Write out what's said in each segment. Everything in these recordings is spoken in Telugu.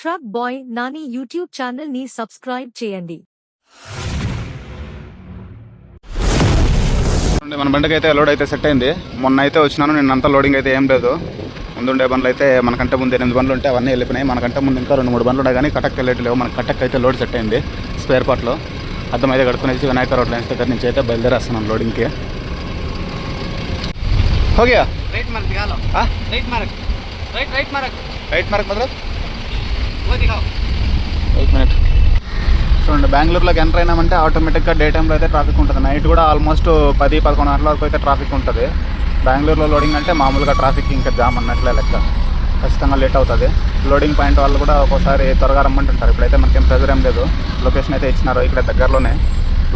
Truck boy Nani YouTube channel ని సబ్స్క్రైబ్ చేయండి. మన బండికి అయితే లోడ్ అయితే సెట్ అయింది. మొన్న అయితే వచ్చినాను, నిన్నంతా లోడింగ్ అయితే ఏం లేదు. ముందుండే బండ్లు అయితే మనకంటే ముందు 8 బండ్లు ఉంటే అవన్నీ వెళ్ళిపోయినాయి. మనకంటే ముందు ఇంకా 2-3 బండ్లు ఉన్నాయి, కానీ కటక్ వెళ్ళేటి లేవు. మన కటక్ అయితే లోడ్ సెట్ అయింది. స్పేర్ పార్ట్లో అర్థం అయితే కడుక్కునేసి వినాయక రోడ్ లైన్స్ దగ్గర నుంచి అయితే బయలుదేరేస్తున్నాను లోడింగ్కి. हो गया राइट मार्क दिखा लो. हाँ राइट मार्क मतलब वो दिखाओ. 1 मिनट. చూడండి, బెంగళూరులోకి ఎంటర్ అయినామంటే ఆటోమేటిక్గా డే టైంలో అయితే ట్రాఫిక్ ఉంటుంది. నైట్ కూడా ఆల్మోస్ట్ 10-11 గంటల వరకు అయితే ట్రాఫిక్ ఉంటుంది. బెంగళూరులో లోడింగ్ అంటే మామూలుగా ట్రాఫిక్ ఇంకా జామ్ అన్నట్లే లెక్క. ఖచ్చితంగా లేట్ అవుతుంది. లోడింగ్ పాయింట్ వాళ్ళు కూడా ఒక్కోసారి త్వరగా రమ్మంటుంటారు. ఇప్పుడైతే మనకేం ప్రెజర్ ఏం లేదు. లొకేషన్ అయితే ఇచ్చినారు ఇక్కడ దగ్గరలోనే.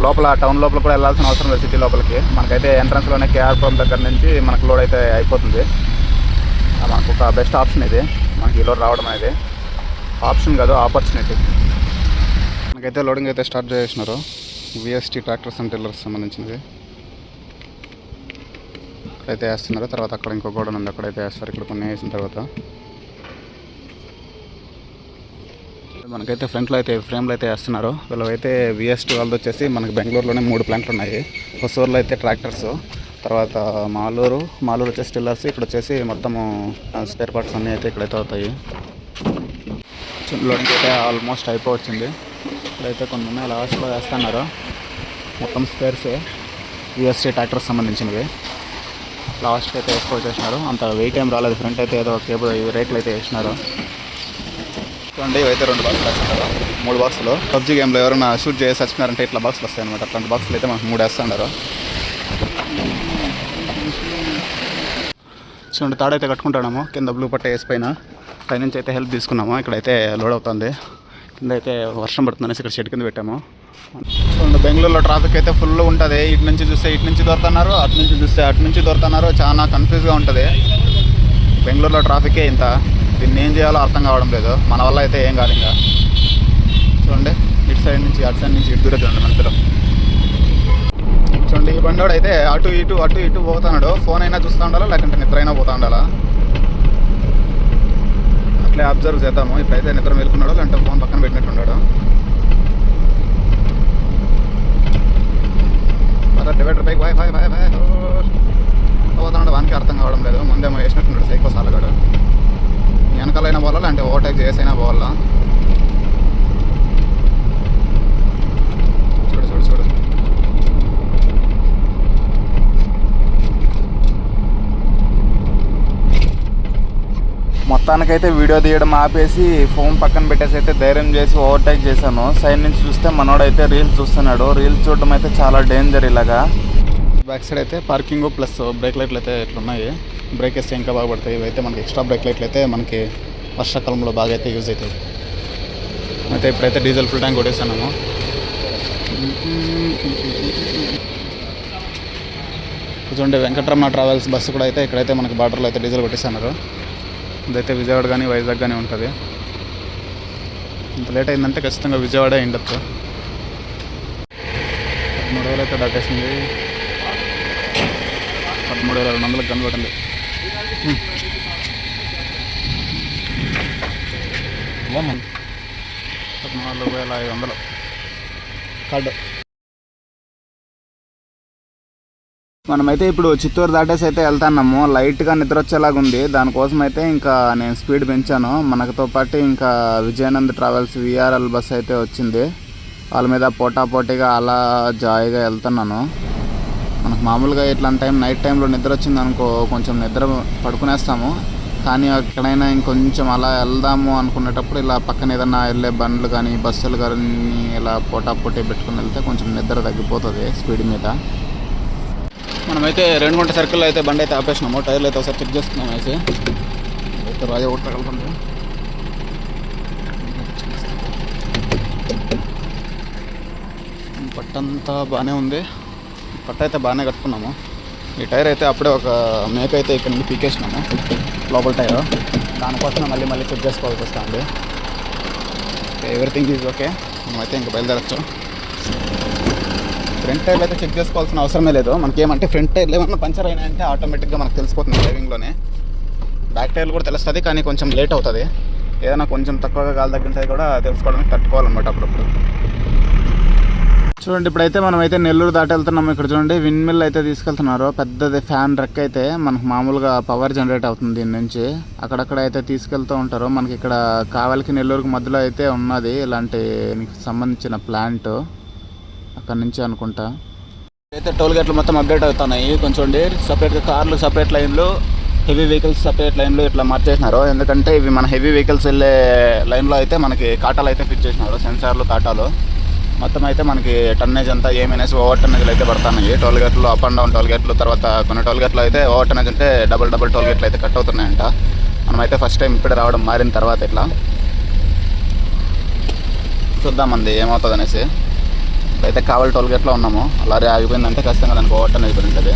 లోపల టౌన్ లోపల కూడా వెళ్ళాల్సిన అవసరం లేదు సిటీ లోపలికి. మనకైతే ఎంట్రన్స్లోనే కేఆర్పురం దగ్గర నుంచి మనకు లోడ్ అయితే అయిపోతుంది. మనకు ఒక బెస్ట్ ఆప్షన్ ఇది. మనకి ఈ లోడ్ రావడం అనేది ఆప్షన్ కాదు, ఆపర్చునిటీ. మనకైతే లోడింగ్ అయితే స్టార్ట్ చేసినారు. విఎస్టీ ట్రాక్టర్స్ అండ్ టిల్లర్స్ సంబంధించినది ఇక్కడైతే వేస్తున్నారు. తర్వాత అక్కడ ఇంకో గోడౌన్ ఉంది, అక్కడైతే వేస్తారు. ఇక్కడ కొన్ని వేసిన తర్వాత మనకైతే ఫ్రంట్లో అయితే ఫ్రేమ్లు అయితే వేస్తున్నారు. వీళ్ళైతే విఎస్టీ వాళ్ళది వచ్చేసి మనకి బెంగళూరులోనే 3 ప్లాంట్లు ఉన్నాయి. హొసూరులో అయితే ట్రాక్టర్స్, తర్వాత మాలూరు వచ్చేసి టిల్లర్స్, ఇక్కడ వచ్చేసి మొత్తము స్పేర్ పార్ట్స్ అన్నీ అయితే ఇక్కడైతే అవుతాయి. లోడింగ్ అయితే ఆల్మోస్ట్ అయిపోవచ్చింది. ఇక్కడైతే కొన్ని ఉన్నాయి, లాస్ట్లో వేస్తున్నారు. మొత్తం స్పేర్సే విఎస్టీ ట్రాక్టర్స్ సంబంధించినవి. లాస్ట్కి అయితే వేసుకొచ్చేసినారు. అంత వెయిట్ ఏం రాలేదు. ఫ్రంట్ అయితే ఏదో కేబుల్ రేట్లు అయితే వేసినారు. చూడండి, ఇవైతే 2 బాక్సులు వేస్తున్నారు. 3 బాక్సులు పబ్జీ గేమ్లో ఎవరైనా షూట్ చేసి వచ్చినారంటే ఇట్లా బాక్సులు వస్తాయి అనమాట. అట్లాంటి బాక్సులు అయితే మనకు 3 వేస్తున్నారు. చూడండి, తాడైతే కట్టుకుంటాము. కింద బ్లూ పట్ట వేసి పైనుంచి అయితే హెల్ప్ తీసుకున్నాము. ఇక్కడైతే లోడ్ అవుతుంది. కింద అయితే వర్షం పడుతుందనేసి ఇక్కడ షెడ్ కింద పెట్టాము. చూడండి, బెంగళూరులో ట్రాఫిక్ అయితే ఫుల్ ఉంటుంది. ఇటు నుంచి చూస్తే ఇటు నుంచి దొరుకుతున్నారు, అటు నుంచి చూస్తే అటు నుంచి దొరుకుతున్నారు. చాలా కన్ఫ్యూజ్గా ఉంటుంది. బెంగళూరులో ట్రాఫికే ఇంత. దీన్ని ఏం చేయాలో అర్థం కావడం లేదు. మన వల్ల అయితే ఏం కాదు. ఇంకా చూడండి, ఇటు సైడ్ నుంచి అటు సైడ్ నుంచి ఇటు దూరం చూడండి మధ్యలో. చూడండి, ఈ బండోడు అయితే అటు ఇటు పోతున్నాడు. ఫోన్ అయినా చూస్తూ ఉండాలా, లేకుంటే నిద్ర అయినా పోతూ ఉండాలా, అట్లే అబ్జర్వ్ చేద్దాము. ఇప్పుడైతే నిద్ర మేలుకున్నాడు, లేదంటే ఫోన్ పక్కన పెట్టినట్టున్నాడు. డివైడర్ బైక్ బాయ్ పోతున్నాడు. వానికి అర్థం కావడం లేదు. ముందేమో వేసినట్టున్నాడు సైకో సాలగాడు. వెనకాలైనా పోవాలా, అంటే ఓవర్టేక్ చేసైనా పోవాలా. చూడు మొత్తానికైతే వీడియో తీయడం ఆపేసి ఫోన్ పక్కన పెట్టేసి అయితే ధైర్యం చేసి ఓవర్టేక్ చేశాను. సైడ్ నుంచి చూస్తే మనోడైతే రీల్స్ చూస్తున్నాడు. రీల్స్ చూడడం అయితే చాలా డేంజర్. ఇలాగా బ్యాక్ సైడ్ అయితే పార్కింగ్ ప్లస్ బ్రేక్ లైట్లు అయితే ఇట్లున్నాయి. బ్రేక్ వేస్తే ఇంకా బాగా పడతాయి. ఇవైతే మనకి ఎక్స్ట్రా బ్రేక్ లైట్లు అయితే మనకి వర్షాకాలంలో బాగా అయితే యూజ్ అవుతాయి. అయితే ఇప్పుడైతే డీజిల్ ఫుల్ ట్యాంక్ కొట్టేసాము. చూడండి, వెంకటరమణ ట్రావెల్స్ బస్సు కూడా అయితే ఇక్కడైతే మనకి బార్డర్లో అయితే డీజిల్ కొట్టేస్తున్నారు. ఇదైతే విజయవాడ కానీ వైజాగ్ కానీ ఉంటుంది. ఇంత లేట్ అయిందంటే ఖచ్చితంగా విజయవాడ ఉండొచ్చు. 13,000 అయితే దాటేసింది. 13,200 కనబడింది. 14,500 కార్డు. మనమైతే ఇప్పుడు చిత్తూరు దాటేసి అయితే వెళ్తున్నాము. లైట్గా నిద్ర వచ్చేలాగా ఉంది. దానికోసం అయితే ఇంకా నేను స్పీడ్ పెంచాను. మనతో పాటు ఇంకా విజయానంద్ ట్రావెల్స్ విఆర్ఎల్ బస్ అయితే వచ్చింది. వాళ్ళ మీద పోటాపోటీగా అలా జాయిగా వెళ్తున్నాను. మనకు మామూలుగా ఇట్లాంటి టైం నైట్ టైంలో నిద్ర వచ్చింది అనుకో, కొంచెం నిద్ర పడుకునేస్తాము. కానీ ఎక్కడైనా ఇంకొంచెం అలా వెళ్దాము అనుకునేటప్పుడు ఇలా పక్కన ఏదన్నా వెళ్ళే బండ్లు కానీ బస్సులు కానీ ఇలా పోటాపోటీ పెట్టుకుని వెళ్తే కొంచెం నిద్ర తగ్గిపోతుంది స్పీడ్ మీద. మనమైతే 2 గంటల సర్కిల్లో అయితే బండి అయితే ఆపేసినాము. టైర్లు అయితే ఒకసారి చెక్ చేసుకున్నాం. అయితే రాజా ఒకటి తగలకుండా పట్టంతా బాగానే ఉంది. పట్ట అయితే బాగానే కట్టుకున్నాము. ఈ టైర్ అయితే అప్పుడే ఒక మేక అయితే ఇక్కడ నుండి పీకేసినాము, లోపల టైర్. దానికోసం మళ్ళీ చెక్ చేసుకోవాల్సి వస్తుంది. Everything is okay. మనమైతే ఇంకా బయలుదేరచ్చు. ఫ్రంట్ టైర్లు అయితే చెక్ చేసుకోవాల్సిన అవసరమే లేదు. మనకేమంటే ఫ్రంట్ టైర్లు ఏమన్నా పంచర్ అయినాయంటే ఆటోమేటిక్గా మనకు తెలిసిపోతుంది డ్రైవింగ్లోనే. బ్యాక్ టైర్లు కూడా తెలుస్తుంది, కానీ కొంచెం లేట్ అవుతుంది. ఏదైనా కొంచెం తక్కువగా గాలి తగ్గిన కూడా తెలుసుకోవడానికి తట్టుకోవాలన్నమాట అప్పుడప్పుడు. చూడండి ఇప్పుడైతే మనం అయితే నెల్లూరు దాటి వెళ్తున్నాము. ఇక్కడ చూడండి విండ్ మిల్ అయితే తీసుకెళ్తున్నారు. పెద్దది ఫ్యాన్ రెక్క అయితే మనకు మామూలుగా పవర్ జనరేట్ అవుతుంది దీని నుంచి. అక్కడక్కడ అయితే తీసుకెళ్తూ ఉంటారు. మనకి ఇక్కడ కావలికి నెల్లూరుకి మధ్యలో అయితే ఉన్నది ఇలాంటి సంబంధించిన ప్లాంట్. అక్కడ నుంచి అనుకుంటా అయితే టోల్ గేట్లు మొత్తం అప్డేట్ అవుతున్నాయి. కొంచెం సపరేట్గా కార్లు సపరేట్ లైన్లు, హెవీ వెహికల్స్ సపరేట్ లైన్లు ఇట్లా మార్చేసినారు. ఎందుకంటే ఇవి మన హెవీ వెహికల్స్ వెళ్ళే లైన్లో అయితే మనకి కాటాలు అయితే ఫిట్ చేసినారు, సెన్సార్లు కాటాలు. మొత్తం అయితే మనకి టన్నేజ్ అంతా ఏమైనాసి ఓవర్ టన్నేజ్లు అయితే పడుతున్నాయి. టోల్ గేట్లు అప్ అండ్ డౌన్ టోల్ గేట్లు, తర్వాత కొన్ని టోల్ గేట్లు అయితే ఓవర్ టన్నేజ్ అంటే డబుల్ టోల్ గేట్లు అయితే కట్ అవుతున్నాయంట. మనమైతే ఫస్ట్ టైం ఇప్పుడే రావడం, మారిన తర్వాత ఇట్లా చూద్దామంది ఏమవుతుంది అనేసి. అయితే కావాలి టోల్ గేట్లో ఉన్నాము. లారీ ఆగిపోయిందంటే ఖచ్చితంగా దానికి ఓవర్ టన్నేజ్ పడి ఉంటుంది.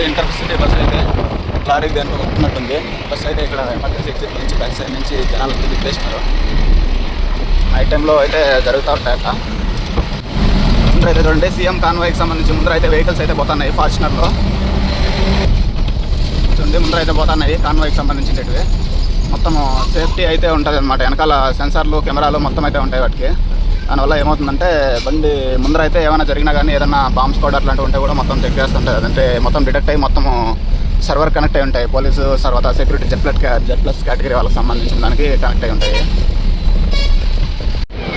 ఇంటర్సిటీ బస్ అయితే లారీకి దానికి వస్తున్నట్టుంది. బస్ అయితే ఇక్కడ ఎమర్జెన్సీ ఎగ్జిట్ నుంచి బ్యాక్ సైడ్ నుంచి జనాలు తిప్పేసినారు. నైట్ టైంలో అయితే జరుగుతూ ఉంటాయి అట్లా. ముందర అయితే చూడండి సీఎం కాన్వాయ్కి సంబంధించి ముందర అయితే వెహికల్స్ అయితే పోతున్నాయి. ఫార్చునర్లో చూడండి ముందర అయితే పోతున్నాయి కాన్వాయ్కి సంబంధించినవి. మొత్తం సేఫ్టీ అయితే ఉంటుంది అనమాట. వెనకాల సెన్సార్లు, కెమెరాలు మొత్తం అయితే ఉంటాయి వాటికి. దానివల్ల ఏమవుతుందంటే బండి ముందర అయితే ఏమైనా జరిగినా కానీ ఏదైనా బాంబ్ స్క్వాడ్ అట్లాంటివి ఉంటే కూడా మొత్తం చెక్ చేస్తుంటుంది. అంటే మొత్తం డిటెక్ట్ అయ్యి మొత్తం సర్వర్ కనెక్ట్ అయి ఉంటాయి. పోలీసు తర్వాత సెక్యూరిటీ జెడ్ ప్లస్ కేటగిరీ వాళ్ళకి సంబంధించిన దానికి కనెక్ట్ అయి ఉంటాయి.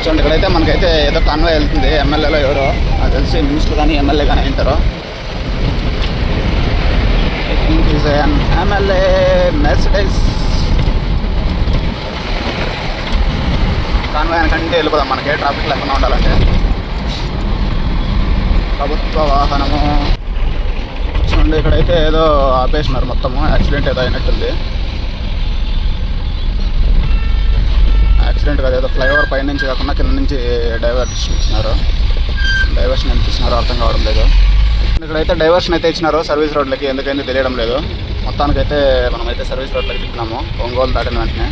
చూడండి ఇక్కడైతే మనకైతే ఏదో కాన్వాయ్ వెళ్తుంది. ఎమ్మెల్యేలో ఎవరో నాకు తెలిసి మినిస్టర్ కానీ ఎమ్మెల్యే కానీ ఉంటారు. ఎమ్మెల్యే మెర్సిడెస్ కాన్వాయ్ కంటే వెళ్ళిపోదాం మనకి ట్రాఫిక్ లేకుండా ఉండాలంటే. ప్రభుత్వ వాహనము చూడండి ఇక్కడైతే ఏదో ఆపేసినారు. మొత్తము యాక్సిడెంట్ ఏదో అయినట్టుంది. యాక్సిడెంట్ కాదు, ఏదో ఫ్లైఓవర్ పై నుంచి కాకుండా కింద నుంచి డైవర్షన్ ఇచ్చినారు. డైవర్షన్ ఎంత ఇచ్చినారో అర్థం కావడం లేదు. ఇక్కడైతే డైవర్షన్ అయితే ఇచ్చినారు సర్వీస్ రోడ్లకి. ఎందుకైంది తెలియడం లేదు. మొత్తానికైతే మనమైతే సర్వీస్ రోడ్లకి తిప్పినాము. ఒంగోలు దాటిన వెంటనే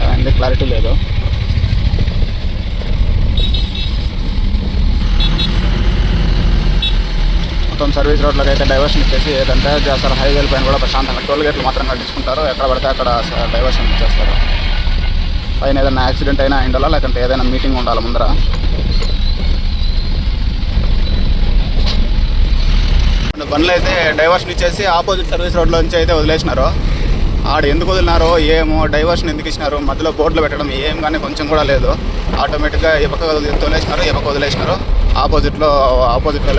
ఏమైంది క్లారిటీ లేదు. మొత్తం సర్వీస్ రోడ్లకి అయితే డైవర్షన్ ఇచ్చేసి ఏదంటే చేస్తారు. హైవేల పైన కూడా ప్రశాంతంగా టోల్ గేట్లు మాత్రం కట్టించుకుంటారు. ఎక్కడ పడితే అక్కడ డైవర్షన్ ఇచ్చేస్తారు. పైన ఏదైనా యాక్సిడెంట్ అయినా ఉండాలా, లేకుంటే ఏదైనా మీటింగ్ ఉండాలి ముందర. బండ్లు అయితే డైవర్షన్ ఇచ్చేసి ఆపోజిట్ సర్వీస్ రోడ్లో నుంచి అయితే వదిలేసినారు. ఆడ ఎందుకు వదిలినారో ఏమో, డైవర్షన్ ఎందుకు ఇచ్చినారు, మధ్యలో బోర్డులు పెట్టడం ఏం కానీ కొంచెం కూడా లేదు. ఆటోమేటిక్గా ఎపక తోలేసినారు, ఎపక వదిలేసినారు. ఆపోజిట్లో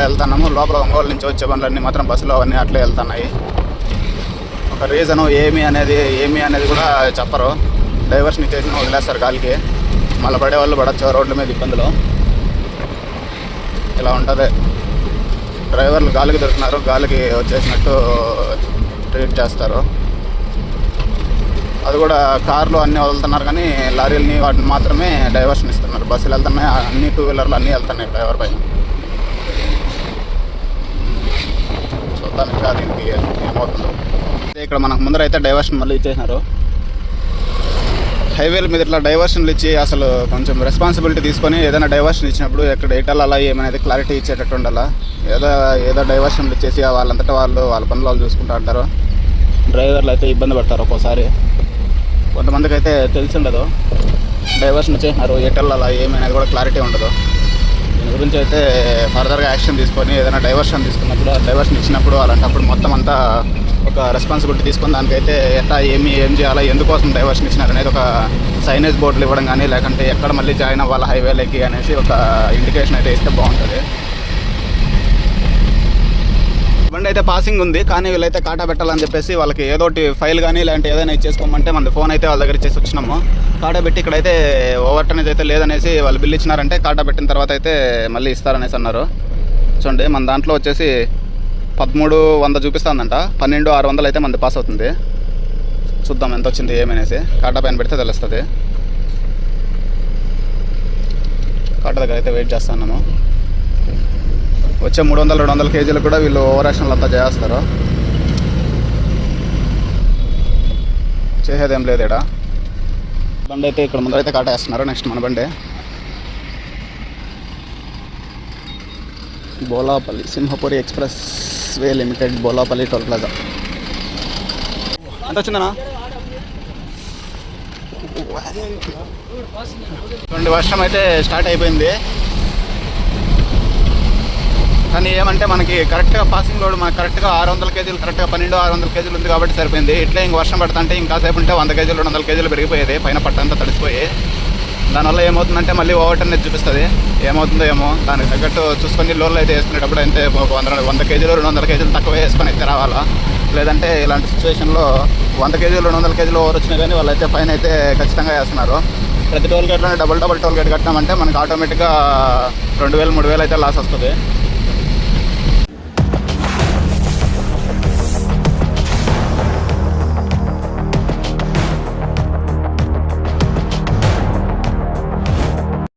వెళ్తున్నాము. లోపల ఒంగోలు నుంచి వచ్చే బండ్లన్నీ మాత్రం బస్సులో అవన్నీ అట్లే వెళ్తున్నాయి. ఒక రీజను ఏమి అనేది కూడా చెప్పరు. డైవర్షన్ ఇచ్చేసి వదిలేస్తారు గాలికి. మళ్ళీ పడే వాళ్ళు పడచ్చు రోడ్ల మీద ఇబ్బందులు. ఇలా ఉంటుంది. డ్రైవర్లు గాలికి దొరుకుతున్నారు, గాలికి వచ్చేసినట్టు ట్రీట్ చేస్తారు. అది కూడా కార్లు అన్నీ వదులుతున్నారు కానీ లారీలని వాటిని మాత్రమే డైవర్షన్ ఇస్తున్నారు. బస్సులు వెళ్తున్నాయి, అన్ని టూ వీలర్లు అన్నీ వెళ్తున్నాయి డ్రైవర్ పైన. చూద్దాం ఇంకా దీనికి ఏమవుతుందో. ఇక్కడ మనకు ముందర అయితే డైవర్షన్ మళ్ళీ ఇచ్చేసినారు. హైవేల మీద ఇట్లా డైవర్షన్లు ఇచ్చి అసలు కొంచెం రెస్పాన్సిబిలిటీ తీసుకొని ఏదైనా డైవర్షన్ ఇచ్చినప్పుడు ఎక్కడ ఎటల్లా ఏమనేది క్లారిటీ ఇచ్చేటట్టు ఉండాలా. ఏదో డైవర్షన్లు ఇచ్చేసి వాళ్ళంతటా వాళ్ళ పనులు వాళ్ళు చూసుకుంటూ ఉంటారు. డ్రైవర్లు అయితే ఇబ్బంది పడతారు ఒక్కోసారి. కొంతమందికి అయితే తెలిసి ఉండదు. డైవర్షన్ చేసినారు, ఎటల్లా ఏమనేది కూడా క్లారిటీ ఉండదు. దీని గురించి అయితే ఫర్దర్గా యాక్షన్ తీసుకొని ఏదైనా డైవర్షన్ తీసుకున్నప్పుడు, డైవర్షన్ ఇచ్చినప్పుడు అలాంటప్పుడు మొత్తం అంతా ఒక రెస్పాన్సిబిలిటీ తీసుకొని దానికైతే ఎట్లా ఏం చేయాలా, ఎందుకోసం డైవర్షన్ ఇచ్చినారు అనేది ఒక సైనేజ్ బోర్డులు ఇవ్వడం కానీ, లేకుంటే ఎక్కడ మళ్ళీ జాయిన్ అవ్వాలి హైవేలకి అనేసి ఒక ఇండికేషన్ అయితే ఇస్తే బాగుంటుంది. బండి అయితే పాసింగ్ ఉంది కానీ వీళ్ళైతే కాటా పెట్టాలని చెప్పేసి వాళ్ళకి ఏదోటి ఫైల్ కానీ లేదంటే ఏదైనా ఇచ్చేసుకోమంటే మన ఫోన్ అయితే వాళ్ళ దగ్గర ఇచ్చేసి వచ్చినాము. కాటా పెట్టి ఇక్కడైతే ఓవర్ టనేజ్ అయితే లేదనేసి వాళ్ళు బిల్ ఇచ్చినారంటే కాటా పెట్టిన తర్వాత అయితే మళ్ళీ ఇస్తారనేసి అన్నారు. చూడండి మన దాంట్లో వచ్చేసి 1300 చూపిస్తుందంట. 12,600 అయితే మనది పాస్ అవుతుంది. చూద్దాం ఎంత వచ్చింది ఏమనేసి. కాటా పైన పెడితే తెలుస్తుంది. కాటా దగ్గర అయితే వెయిట్ చేస్తున్నాము. వచ్చే 300-200 కేజీలు కూడా వీళ్ళు ఓవర్ యాక్షన్లు అంతా చేస్తారు. చేసేదేం లేదు ఇక్కడ. బండి అయితే ఇక్కడ ముందరైతే కాటా వేస్తున్నారు. నెక్స్ట్ మన బండి Bolapalli Simhapuri expressway limited Bolapalli toll plaza. ఎంత వచ్చిందనా? చూడండి వర్షం అయితే స్టార్ట్ అయిపోయింది. కానీ ఏమంటే మనకి కరెక్ట్గా పాసింగ్ లోడ్ మనకి కరెక్ట్గా 600 కేజీలు, కరెక్ట్గా 1200-600 కేజీలు ఉంది కాబట్టి సరిపోయింది. ఇట్లా ఇంక వర్షం పడుతుంటే ఇంకాసేపు ఉంటే 100 కేజీలు 200 కేజీలు పెరిగిపోయేది, పైన పట్టంతా తడిసిపోయి. దానివల్ల ఏమవుతుందంటే మళ్ళీ ఓవర్ టర్న్ చూపిస్తుంది. ఏమవుతుందో ఏమో, దానికి తగ్గట్టు చూసుకొని లోన్లు అయితే వేసుకునేటప్పుడు అయితే 100 కేజీలు 200 కేజీలు తక్కువ వేసుకొని అయితే రావాలా. లేదంటే ఇలాంటి సిచ్యువేషన్లో 100 కేజీలు 200 కేజీలు ఓవర్ వచ్చినా కానీ వాళ్ళైతే ఫైన్ అయితే ఖచ్చితంగా వేస్తున్నారు. ప్రతి టోల్ గేట్లోనే డబుల్ టోల్ గేట్ కట్టినామంటే మనకి ఆటోమేటిక్గా 2000-3000 అయితే లాస్ వస్తుంది.